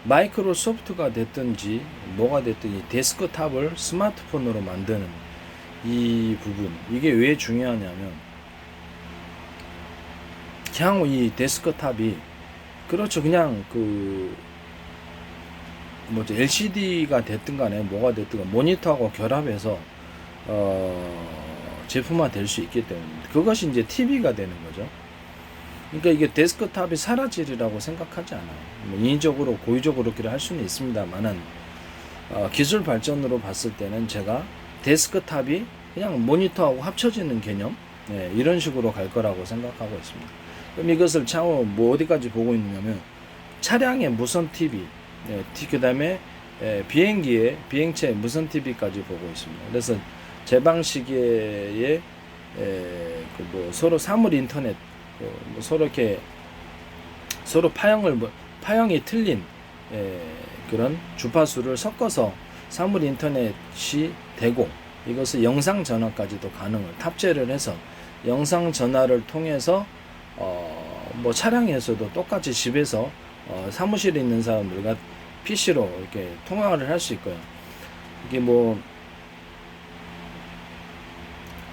마이크로소프트가 됐든지 뭐가 됐든지 데스크탑을 스마트폰으로 만드는 이 부분, 이게 왜 중요하냐면 향후 이 데스크탑이 그렇죠, 그냥 그 뭐지 LCD가 됐든 간에 뭐가 됐든 간에 모니터하고 결합해서 제품화 될 수 있기 때문에 그것이 이제 TV가 되는 거죠. 그러니까 이게 데스크탑이 사라지리라고 생각하지 않아요. 뭐 인위적으로 고의적으로 그렇게 할 수는 있습니다만은 기술 발전으로 봤을 때는 제가 데스크탑이 그냥 모니터하고 합쳐지는 개념, 네, 이런 식으로 갈 거라고 생각하고 있습니다. 그럼 이것을 차후 뭐 어디까지 보고 있느냐면 차량의 무선 TV, 네, 그 다음에 비행기의 비행체 무선 TV까지 보고 있습니다. 그래서 제 방식의 그뭐 서로 사물 인터넷, 뭐 서로 이렇게 서로 파형이 틀린 그런 주파수를 섞어서 사물 인터넷이 되고 이것을 영상 전화까지도 가능을 탑재를 해서 영상 전화를 통해서 뭐 차량에서도 똑같이 집에서 사무실에 있는 사람들과 PC로 이렇게 통화를 할 수 있고요. 이게 뭐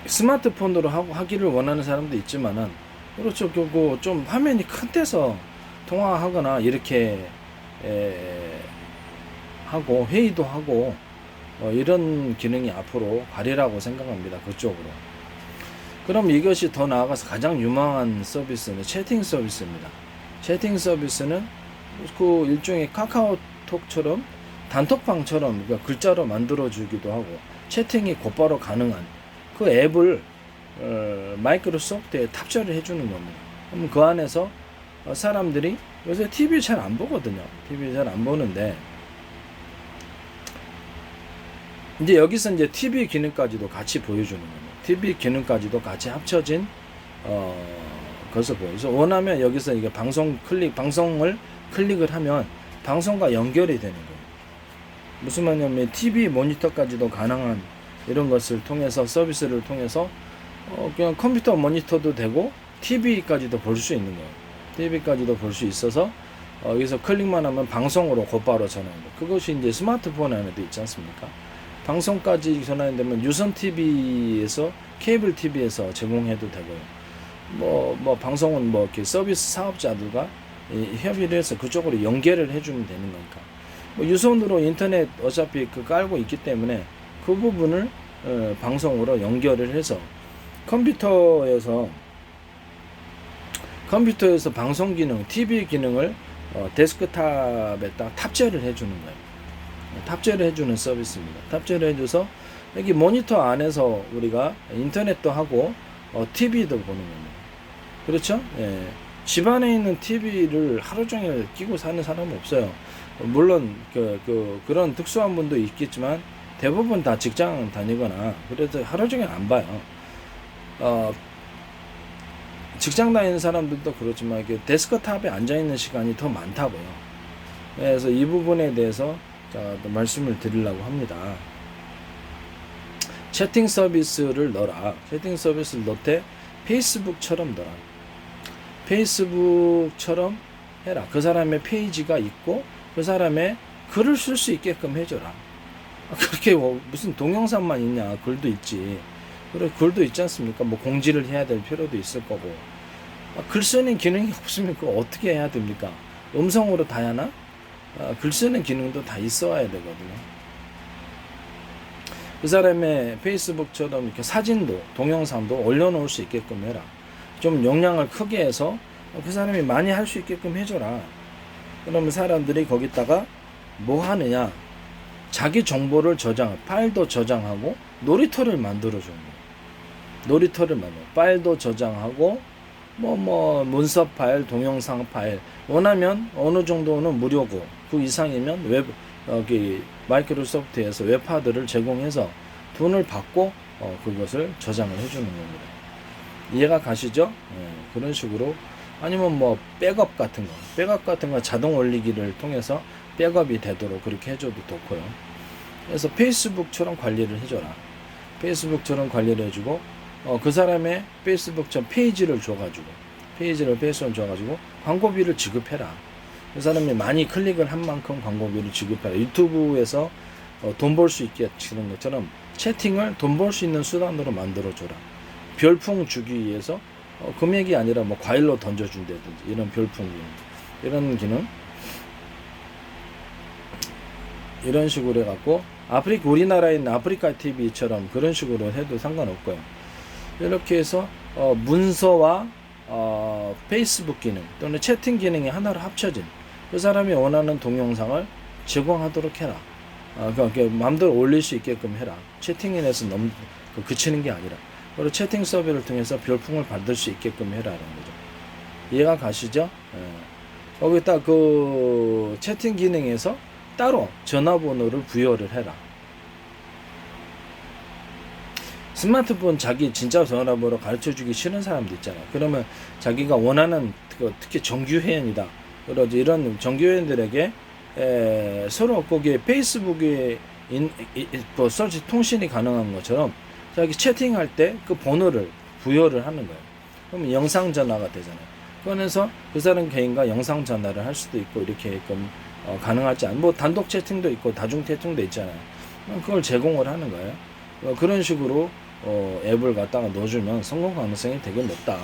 스마트폰으로 하기를 원하는 사람도 있지만은 그렇죠. 그거 좀 화면이 큰 데서 통화하거나 이렇게 하고 회의도 하고 이런 기능이 앞으로 가리라고 생각합니다. 그쪽으로. 그럼 이것이 더 나아가서 가장 유망한 서비스는 채팅 서비스입니다. 채팅 서비스는 그 일종의 카카오톡처럼 단톡방처럼 그러니까 글자로 만들어 주기도 하고 채팅이 곧바로 가능한 그 앱을 마이크로소프트에 탑재를 해주는 겁니다. 그럼 그 안에서 사람들이 요새 TV 잘 안 보거든요. TV 잘 안 보는데 이제 여기서 이제 TV 기능까지도 같이 보여주는 겁니다. TV 기능까지도 같이 합쳐진 것을 보여서 원하면 여기서 이게 방송을 클릭을 하면 방송과 연결이 되는 거예요. 무슨 말이냐면 TV 모니터까지도 가능한 이런 것을 통해서 서비스를 통해서 그냥 컴퓨터 모니터도 되고 TV까지도 볼 수 있는 거예요. TV까지도 볼 수 있어서 여기서 클릭만 하면 방송으로 곧바로 전화해요. 그것이 이제 스마트폰 안에도 있지 않습니까? 방송까지 전환되면 유선 TV에서 케이블 TV에서 제공해도 되고요. 뭐 방송은 뭐 이렇게 서비스 사업자들과 협의를 해서 그쪽으로 연결을 해주면 되는 거니까. 뭐 유선으로 인터넷 어차피 깔고 있기 때문에 그 부분을 방송으로 연결을 해서 컴퓨터에서 방송 기능, TV 기능을 데스크탑에 딱 탑재를 해주는 거예요. 탑재를 해주는 서비스입니다. 탑재를 해줘서 여기 모니터 안에서 우리가 인터넷도 하고 TV도 보는 겁니다. 그렇죠? 예. 집안에 있는 TV를 하루 종일 끼고 사는 사람은 없어요. 물론 그런 특수한 분도 있겠지만 대부분 다 직장 다니거나 그래서 하루 종일 안 봐요. 직장 다니는 사람들도 그렇지만 이렇게 데스크탑에 앉아 있는 시간이 더 많다고요. 그래서 이 부분에 대해서 말씀을 드리려고 합니다. 채팅 서비스를 넣어라. 채팅 서비스를 넣되 페이스북처럼 넣어라. 페이스북처럼 해라. 그 사람의 페이지가 있고 그 사람의 글을 쓸 수 있게끔 해줘라. 그렇게 무슨 동영상만 있냐? 글도 있지. 그래, 글도 있지 않습니까? 뭐 공지를 해야 될 필요도 있을 거고. 글 쓰는 기능이 없으면 그거 어떻게 해야 됩니까? 음성으로 다 하나? 글 쓰는 기능도 다 있어야 되거든요. 그 사람의 페이스북처럼 이렇게 사진도 동영상도 올려놓을 수 있게끔 해라. 좀 용량을 크게 해서 그 사람이 많이 할 수 있게끔 해줘라. 그러면 사람들이 거기다가 뭐 하느냐? 자기 정보를 파일도 저장하고 놀이터를 만들어주는 거예요. 놀이터를 파일도 저장하고 문서 파일, 동영상 파일 원하면 어느 정도는 무료고 그 이상이면 마이크로소프트에서 웹하드를 제공해서 돈을 받고 그것을 저장을 해주는 겁니다. 이해가 가시죠? 그런 식으로 아니면 뭐 백업 같은 거 자동 올리기를 통해서 백업이 되도록 그렇게 해줘도 좋고요. 그래서 페이스북처럼 관리를 해줘라. 페이스북처럼 관리를 해주고 그 사람의 페이스북처럼 페이지를 줘가지고 광고비를 지급해라. 그 사람이 많이 클릭을 한 만큼 광고비를 지급해라. 유튜브에서 돈 벌 수 있게 치는 것처럼 채팅을 돈 벌 수 있는 수단으로 만들어줘라. 별풍 주기 위해서 금액이 아니라 뭐 과일로 던져준다든지 이런 별풍 기능, 이런 기능, 이런 식으로 해갖고 우리나라에 있는 아프리카 TV처럼 그런 식으로 해도 상관없고요. 이렇게 해서 문서와 페이스북 기능 또는 채팅 기능이 하나로 합쳐진 그 사람이 원하는 동영상을 제공하도록 해라. 그러니까 마음대로 올릴 수 있게끔 해라. 채팅인에서 너무 그치는 게 아니라, 그리고 채팅 서비스를 통해서 별풍을 받을 수 있게끔 해라는 거죠. 이해가 가시죠? 거기다 그 채팅 기능에서 따로 전화번호를 부여를 해라. 스마트폰 자기 진짜 전화번호 가르쳐주기 싫은 사람도 있잖아. 그러면 자기가 원하는, 특히 정규 회원이다, 그러지, 이런 정규 회원들에게 서로 거기에 페이스북에 뭐 서치 통신이 가능한 것처럼 자기 채팅할 때 그 번호를 부여를 하는 거예요. 그러면 영상 전화가 되잖아요. 그래서 그 사람 개인과 영상 전화를 할 수도 있고, 이렇게 가능하지 않은, 뭐 단독 채팅도 있고 다중 채팅도 있잖아요. 그걸 제공을 하는 거예요. 그런 식으로 앱을 갖다가 넣어주면 성공 가능성이 되게 높다.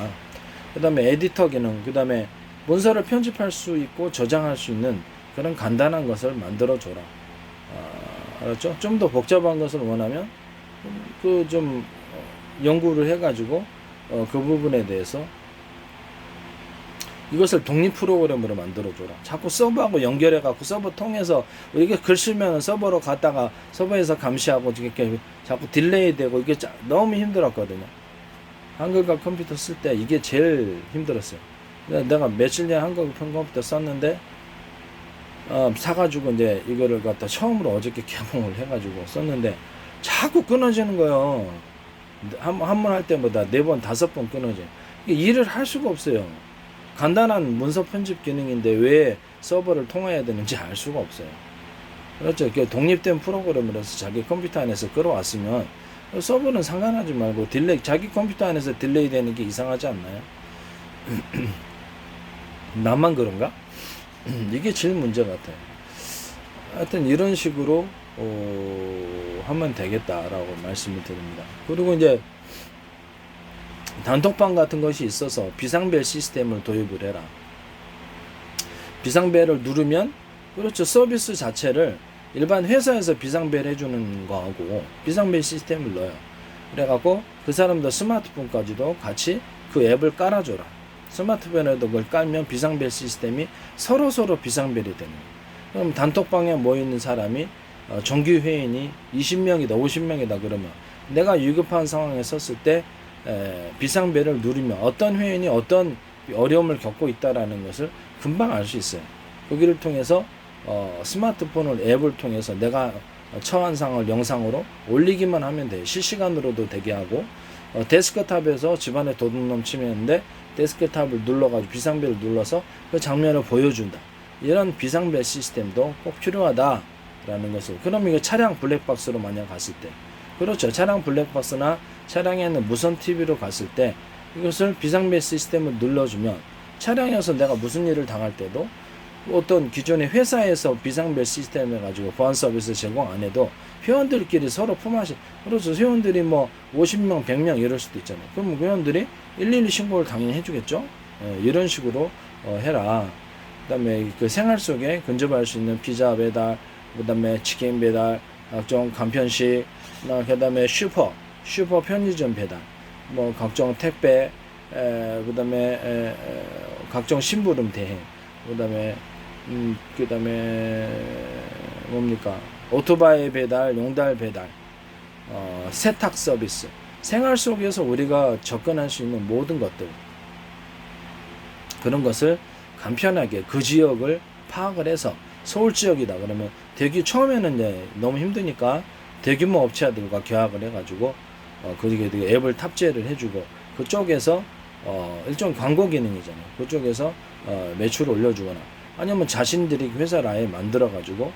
그 다음에 에디터 기능, 그 다음에 문서를 편집할 수 있고 저장할 수 있는 그런 간단한 것을 만들어줘라. 알았죠? 좀 더 복잡한 것을 원하면 좀 연구를 해가지고 그 부분에 대해서 이것을 독립 프로그램으로 만들어줘라. 자꾸 서버하고 연결해갖고 서버 통해서 이게 글 쓰면 서버로 갔다가 서버에서 감시하고 이렇게 자꾸 딜레이 되고 이게 너무 힘들었거든요. 한글과 컴퓨터 쓸 때 이게 제일 힘들었어요. 내가 며칠 전에 한글 컴퓨터 썼는데 사가지고 이제 이거를 갖다 처음으로 어저께 개봉을 해가지고 썼는데 자꾸 끊어지는 거예요. 한 번 할 때보다 4번, 5번 끊어져. 일을 할 수가 없어요. 간단한 문서 편집 기능인데 왜 서버를 통해야 되는지 알 수가 없어요. 그렇죠. 독립된 프로그램으로서 자기 컴퓨터 안에서 끌어왔으면 서버는 상관하지 말고 자기 컴퓨터 안에서 딜레이 되는 게 이상하지 않나요? 나만 그런가? 이게 제일 문제 같아요. 하여튼 이런 식으로 하면 되겠다라고 말씀을 드립니다. 그리고 이제 단톡방 같은 것이 있어서 비상벨 시스템을 도입을 해라. 비상벨을 누르면, 그렇죠, 서비스 자체를 일반 회사에서 비상벨 해주는 거하고 비상벨 시스템을 넣어요. 그래갖고 그 사람들 스마트폰까지도 같이 그 앱을 깔아줘라. 스마트폰에도 그걸 깔면 비상벨 시스템이 서로 비상벨이 되는 거예요. 그럼 단톡방에 모여있는 사람이 정규 회원이 20명이다 50명이다 그러면 내가 위급한 상황에 섰을 때 비상벨을 누르면 어떤 회원이 어떤 어려움을 겪고 있다라는 것을 금방 알 수 있어요. 거기를 통해서 스마트폰을 앱을 통해서 내가 처한 상황을 영상으로 올리기만 하면 돼요. 실시간으로도 되게 하고, 데스크탑에서 집안에 도둑놈 치면인데 데스크탑을 눌러가지고 비상벨을 눌러서 그 장면을 보여준다. 이런 비상벨 시스템도 꼭 필요하다라는 것을. 그럼 이거 차량 블랙박스로 만약 갔을 때, 그렇죠, 차량 블랙박스나 차량에는 무선 TV로 갔을 때 이것을 비상벨 시스템을 눌러주면 차량에서 내가 무슨 일을 당할 때도 어떤 기존의 회사에서 비상벨 시스템 해가지고 보안 서비스 제공 안 해도 회원들끼리 서로 품앗이, 그렇죠, 회원들이 뭐 50명 100명 이럴 수도 있잖아요. 그럼 회원들이 112 신고를 당연히 해주겠죠. 이런 식으로 해라. 그 다음에 그 생활 속에 근접할 수 있는 피자 배달, 그 다음에 치킨 배달, 각종 간편식, 그 다음에 슈퍼 편의점 배달, 뭐 각종 택배, 그 다음에 각종 심부름 대행, 그 다음에 뭡니까, 오토바이 배달, 용달 배달, 세탁 서비스, 생활 속에서 우리가 접근할 수 있는 모든 것들, 그런 것을 간편하게 그 지역을 파악을 해서, 서울 지역이다 그러면 처음에는 이제 너무 힘드니까 대규모 업체들과 계약을 해가지고 그게 앱을 탑재를 해주고 그쪽에서 일종 광고 기능이잖아요. 그쪽에서 매출을 올려주거나 아니면 자신들이 회사를 아예 만들어가지고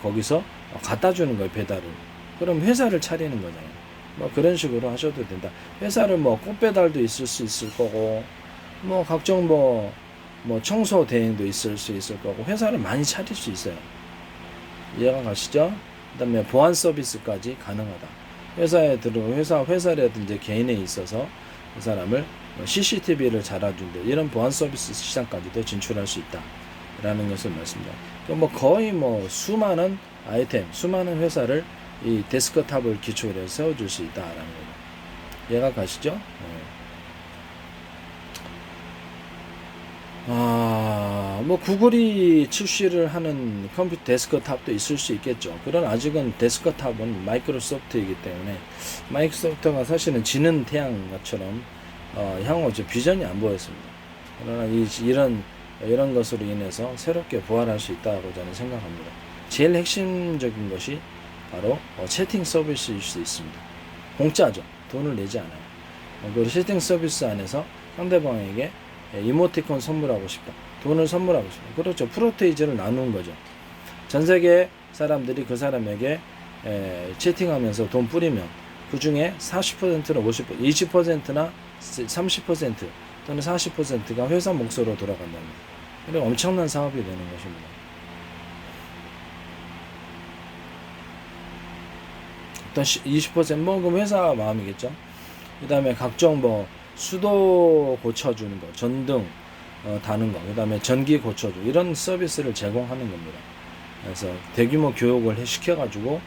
거기서 갖다 주는 거예요, 배달을. 그럼 회사를 차리는 거잖아요. 뭐 그런 식으로 하셔도 된다. 회사를 뭐 꽃배달도 있을 수 있을 거고, 뭐 각종 뭐 뭐 청소 대행도 있을 수 있을 거고 회사를 많이 차릴 수 있어요. 이해가 가시죠? 그다음에 보안 서비스까지 가능하다. 회사에 들어가 회사라든지 개인에 있어서 그 사람을 CCTV를 달아준다. 이런 보안 서비스 시장까지도 진출할 수 있다라는 것을 말씀드립니다. 뭐 거의 뭐 수많은 아이템, 수많은 회사를 이 데스크탑을 기초로 해서 세워줄 수 있다라는 거예요. 이해가 가시죠? 뭐 구글이 출시를 하는 컴퓨터 데스크탑도 있을 수 있겠죠. 그런 아직은 데스크탑은 마이크로소프트이기 때문에 마이크로소프트가 사실은 지는 태양처럼 향후 비전이 안 보였습니다. 그러나 이런 것으로 인해서 새롭게 부활할 수 있다고 저는 생각합니다. 제일 핵심적인 것이 바로 채팅 서비스일 수 있습니다. 공짜죠. 돈을 내지 않아요. 그 채팅 서비스 안에서 상대방에게 이모티콘 선물하고 싶다. 돈을 선물하고 싶다. 그렇죠. 프로테이즈를 나누는 거죠. 전 세계 사람들이 그 사람에게 채팅하면서 돈 뿌리면 그 중에 40%나 50%, 20%나 30% 또는 40%가 회사 몫으로 돌아간다는 거예요. 그리고 엄청난 사업이 되는 것입니다. 어떤 20% 뭐 그럼 회사 마음이겠죠. 그 다음에 각종 뭐 수도 고쳐주는 거, 전등 다는 거, 그 다음에 전기 고쳐주 이런 서비스를 제공하는 겁니다. 그래서 대규모 교육을 시켜가지고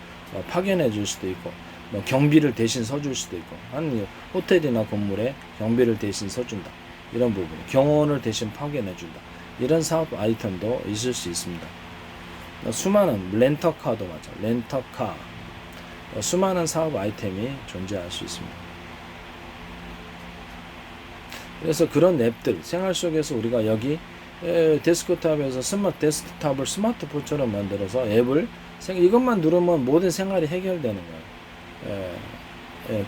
파견해 줄 수도 있고, 뭐 경비를 대신 서줄 수도 있고, 한 호텔이나 건물에 경비를 대신 서준다. 이런 부분, 경호원을 대신 파견해 준다. 이런 사업 아이템도 있을 수 있습니다. 수많은 렌터카도 맞아. 렌터카, 수많은 사업 아이템이 존재할 수 있습니다. 그래서 그런 앱들 생활 속에서 우리가 여기 데스크탑에서 데스크탑을 스마트폰처럼 만들어서 앱을 이것만 누르면 모든 생활이 해결되는 거예요.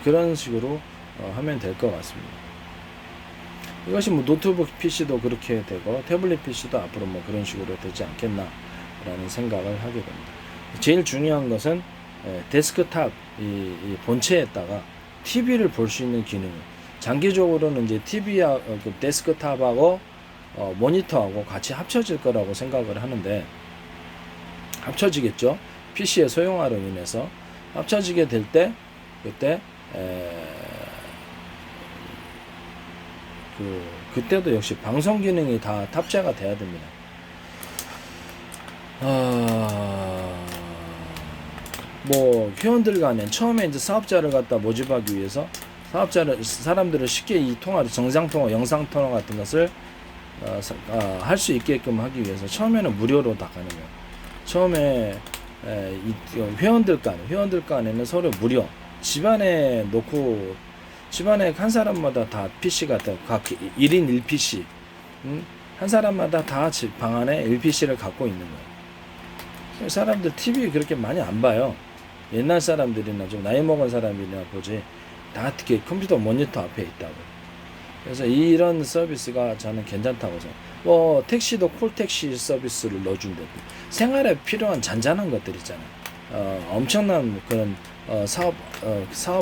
그런 식으로 하면 될 것 같습니다. 이것이 뭐 노트북 PC도 그렇게 되고 태블릿 PC도 앞으로 뭐 그런 식으로 되지 않겠나라는 생각을 하게 됩니다. 제일 중요한 것은 데스크탑 이 본체에다가 TV를 볼 수 있는 기능이 장기적으로는 이제 TV와 그 데스크탑하고 모니터하고 같이 합쳐질 거라고 생각을 하는데 합쳐지겠죠. PC의 소형화로 인해서 합쳐지게 될 때 그때 그때도 역시 방송 기능이 다 탑재가 돼야 됩니다. 뭐 회원들 간에 처음에 이제 사업자를 갖다 모집하기 위해서 사람들을 쉽게 이 통화를 정상 통화, 영상 통화 같은 것을 할 수 있게끔 하기 위해서 처음에는 무료로 다 가는 거예요. 처음에 회원들 간에는 서로 무료. 집안에 놓고 집안에 한 사람마다 다 PC가 각 1인 1PC, 한 사람마다 다 방 안에 1PC를 갖고 있는 거예요. 사람들 TV 그렇게 많이 안 봐요. 옛날 사람들이나 좀 나이 먹은 사람이나 보지. 다 특히 컴퓨터 모니터 앞에 있다고. 그래서 이런 서비스가 저는 괜찮다고 생각해요. 뭐 택시도 콜택시 서비스를 넣어준다고. 생활에 필요한 잔잔한 것들 있잖아요. 엄청난 그런 사업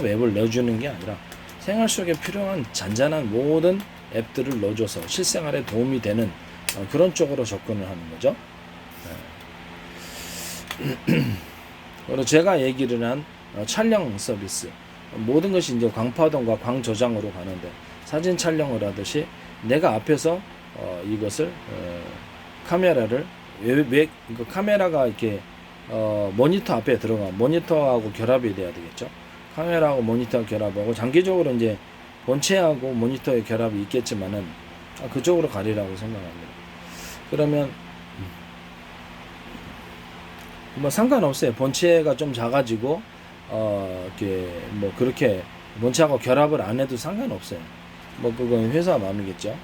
앱을 넣어주는 게 아니라 생활 속에 필요한 잔잔한 모든 앱들을 넣어줘서 실생활에 도움이 되는 그런 쪽으로 접근을 하는 거죠. 그리고 제가 얘기를 한 촬영 서비스. 모든 것이 이제 광파동과 광저장으로 가는데 사진 촬영을 하듯이 내가 앞에서 이것을 카메라를 카메라가 이렇게 모니터 앞에 들어가 모니터하고 결합이 돼야 되겠죠. 카메라하고 모니터 결합하고 장기적으로 이제 본체하고 모니터의 결합이 있겠지만은 그쪽으로 가리라고 생각합니다. 그러면 뭐 상관없어요. 본체가 좀 작아지고 이렇게 뭐 그렇게 본체하고 결합을 안 해도 상관없어요. 뭐 그건 회사 마음이겠죠.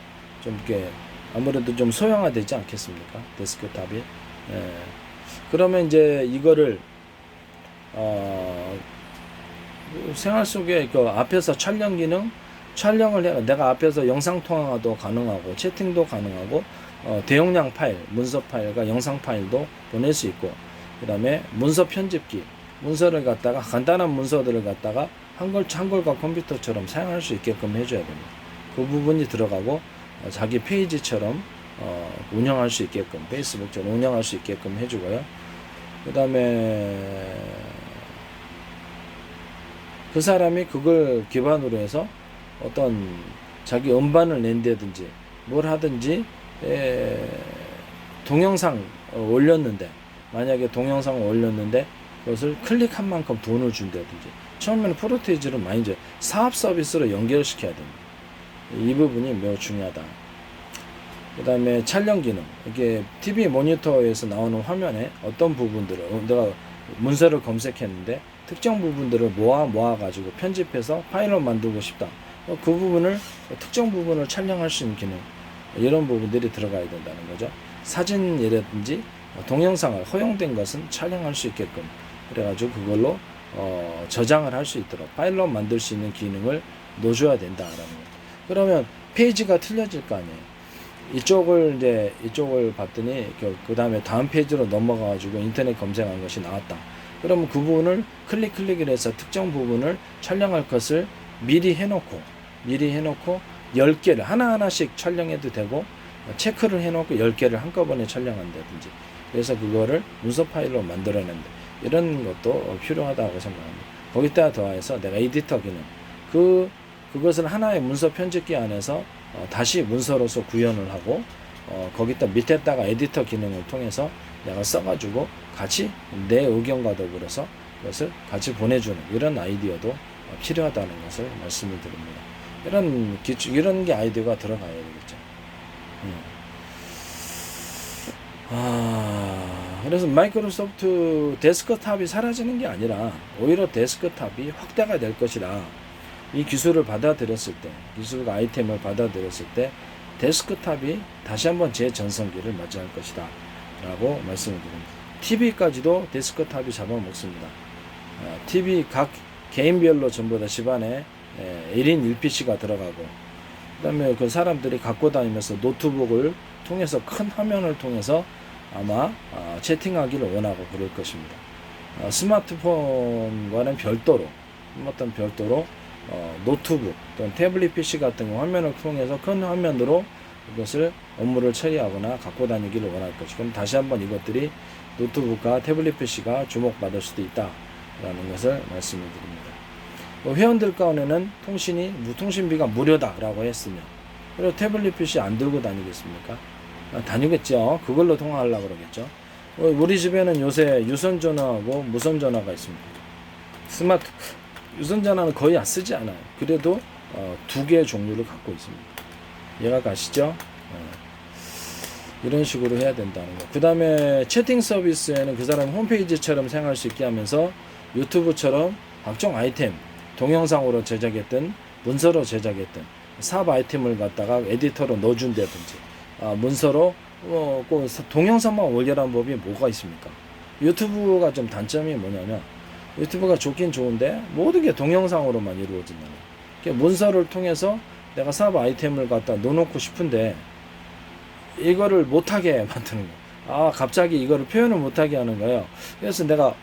좀 이렇게 아무래도 좀 소형화되지 않겠습니까? 데스크탑이. 그러면 이제 이거를 생활 속에 그 앞에서 촬영 기능 촬영을 해 내가 앞에서 영상 통화도 가능하고 채팅도 가능하고 대용량 파일 문서 파일과 영상 파일도 보낼 수 있고 그다음에 문서 편집기 문서를 갖다가 간단한 문서들을 갖다가 한글과 컴퓨터처럼 사용할 수 있게끔 해줘야 됩니다. 그 부분이 들어가고 자기 페이지처럼 운영할 수 있게끔, 페이스북처럼 운영할 수 있게끔 해주고요. 그 다음에 그 사람이 그걸 기반으로 해서 어떤 자기 음반을 낸다든지 뭘 하든지 동영상 올렸는데, 만약에 동영상을 올렸는데 그것을 클릭한 만큼 돈을 준다든지, 처음에는 프로테이지를 많이 줘요. 사업 서비스로 연결시켜야 됩니다. 이 부분이 매우 중요하다. 그 다음에 촬영 기능, 이게 TV 모니터에서 나오는 화면에 어떤 부분들을, 내가 문서를 검색했는데 특정 부분들을 모아가지고 편집해서 파일로 만들고 싶다. 그 부분을, 특정 부분을 촬영할 수 있는 기능, 이런 부분들이 들어가야 된다는 거죠. 사진이라든지 동영상을 허용된 것은 촬영할 수 있게끔, 그래가지고 그걸로 저장을 할 수 있도록 파일로 만들 수 있는 기능을 넣어줘야 된다라는 거예요. 그러면 페이지가 틀려질 거 아니에요. 이쪽을 봤더니 그 다음에 다음 페이지로 넘어가가지고 인터넷 검색한 것이 나왔다. 그러면 그 부분을 클릭을 해서 특정 부분을 촬영할 것을 미리 해놓고 10개를 하나하나씩 촬영해도 되고, 체크를 해놓고 10개를 한꺼번에 촬영한다든지, 그래서 그거를 문서 파일로 만들어낸다. 이런 것도 필요하다고 생각합니다. 거기다 더해서 내가 에디터 기능, 그것을 하나의 문서 편집기 안에서 다시 문서로서 구현을 하고, 거기다 밑에다가 에디터 기능을 통해서 내가 써가지고 같이 내 의견과 더불어서 그것을 같이 보내주는 이런 아이디어도 필요하다는 것을 말씀을 드립니다. 이런 게 아이디어가 들어가야 되겠죠. 그래서 마이크로소프트 데스크탑이 사라지는 게 아니라 오히려 데스크탑이 확대가 될 것이라, 이 기술을 받아들였을 때, 기술과 아이템을 받아들였을 때 데스크탑이 다시 한번 재전성기를 맞이할 것이다 라고 말씀을 드립니다. TV까지도 데스크탑이 잡아먹습니다. TV 각 개인별로 전부 다 집안에 1인 1PC가 들어가고, 그 다음에 그 사람들이 갖고 다니면서 노트북을 통해서, 큰 화면을 통해서 아마 채팅하기를 원하고 그럴 것입니다. 스마트폰과는 별도로, 노트북 또는 태블릿 PC 같은 화면을 통해서 큰 화면으로 이것을 업무를 처리하거나 갖고 다니기를 원할 것이고, 그럼 다시 한번 이것들이 노트북과 태블릿 PC가 주목받을 수도 있다라는 것을 말씀을 드립니다. 회원들 가운데는 통신비가 무료다라고 했으면, 그리고 태블릿 PC 안 들고 다니겠습니까? 다니겠죠. 그걸로 통화하려고 그러겠죠. 우리 집에는 요새 유선전화하고 무선전화가 있습니다. 유선전화는 거의 안 쓰지 않아요. 그래도 2개의 종류를 갖고 있습니다. 이해가 가시죠? 이런 식으로 해야 된다는 거. 그 다음에 채팅 서비스에는 그 사람 홈페이지처럼 사용할 수 있게 하면서 유튜브처럼 각종 아이템, 동영상으로 제작했든 문서로 제작했든 사업 아이템을 갖다가 에디터로 넣어준다든지, 문서로 꼭 동영상만 올려라는 법이 뭐가 있습니까? 유튜브가 좀 단점이 뭐냐면, 유튜브가 좋긴 좋은데 모든 게 동영상으로만 이루어진다는 거예요. 문서를 통해서 내가 사업 아이템을 갖다 넣어놓고 싶은데 이거를 못하게 만드는 거예요. 갑자기 이거를 표현을 못하게 하는 거예요. 그래서 내가,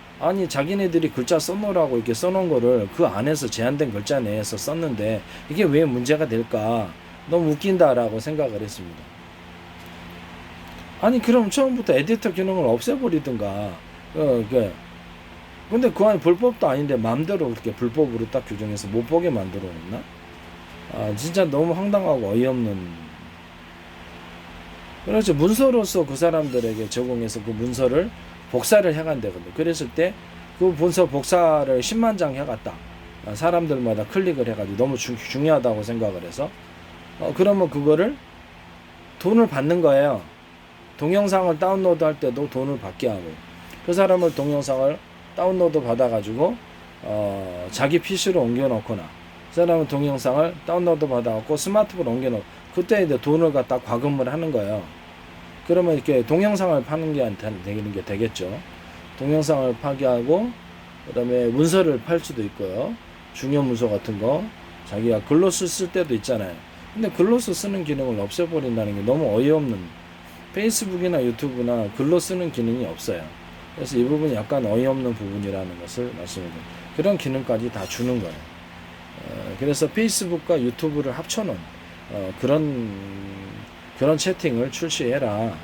자기네들이 글자 써놓으라고 이렇게 써놓은 거를 그 안에서 제한된 글자 내에서 썼는데 이게 왜 문제가 될까? 너무 웃긴다라고 생각을 했습니다. 그럼 처음부터 에디터 기능을 없애버리든가. 근데 그 안에 불법도 아닌데 마음대로 그렇게 불법으로 딱 규정해서 못 보게 만들어 놓나? 진짜 너무 황당하고 어이없는. 그렇죠. 문서로서 그 사람들에게 제공해서 그 문서를 복사를 해간다거든요. 그랬을 때 그 문서 복사를 10만 장 해갔다. 사람들마다 클릭을 해가지고 너무 중요하다고 생각을 해서, 그러면 그거를 돈을 받는 거예요. 동영상을 다운로드 할 때도 돈을 받게 하고, 그 사람을 동영상을 다운로드 받아가지고 자기 PC로 옮겨놓거나, 그 사람은 동영상을 다운로드 받아갖고 스마트폰으로 옮겨놓고, 그때 이제 돈을 갖다 과금을 하는 거예요. 그러면 이렇게 동영상을 파는 게 되는 게 되겠죠. 동영상을 파기하고, 그 다음에 문서를 팔 수도 있고요. 중요 문서 같은 거 자기가 글로스 쓸 때도 있잖아요. 근데 글로스 쓰는 기능을 없애버린다는 게 너무 어이없는, 페이스북이나 유튜브나 글로 쓰는 기능이 없어요. 그래서 이 부분이 약간 어이없는 부분이라는 것을 말씀드립니다. 그런 기능까지 다 주는 거예요. 그래서 페이스북과 유튜브를 합쳐놓은 그런 그런 채팅을 출시해라.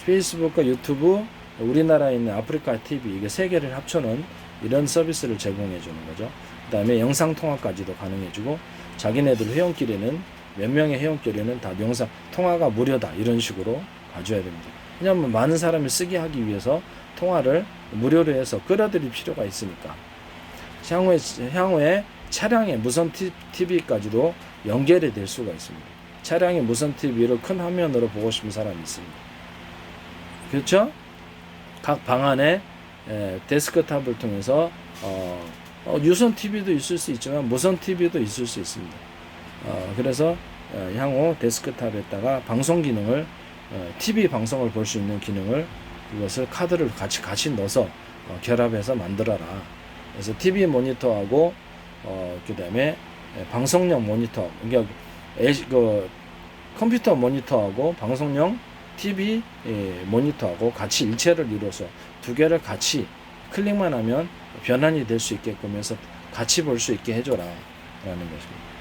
페이스북과 유튜브, 우리나라에 있는 아프리카 TV 이게 세 개를 합쳐놓은 이런 서비스를 제공해 주는 거죠. 그 다음에 영상 통화까지도 가능해 주고 자기네들 회원끼리는 몇 명의 회원끼리는 다 영상 통화가 무료다 이런 식으로 가져야 됩니다. 왜냐하면 많은 사람이 쓰게 하기 위해서 통화를 무료로 해서 끌어들일 필요가 있으니까. 향후에 차량의 무선 TV까지도 연결이 될 수가 있습니다. 차량의 무선 TV를 큰 화면으로 보고 싶은 사람이 있습니다. 그렇죠? 각 방 안에 데스크탑을 통해서 유선 TV도 있을 수 있지만 무선 TV도 있을 수 있습니다. 그래서 향후 데스크탑에다가 방송 기능을 TV 방송을 볼 수 있는 기능을 그것을 카드를 같이 넣어서 결합해서 만들어라. 그래서 TV 모니터하고 그다음에 방송용 모니터, 그러니까 컴퓨터 모니터하고 방송용 TV 모니터하고 같이 일체를 이루어서 두 개를 같이 클릭만 하면 변환이 될 수 있게끔 해서 같이 볼 수 있게 해줘라 라는 것입니다.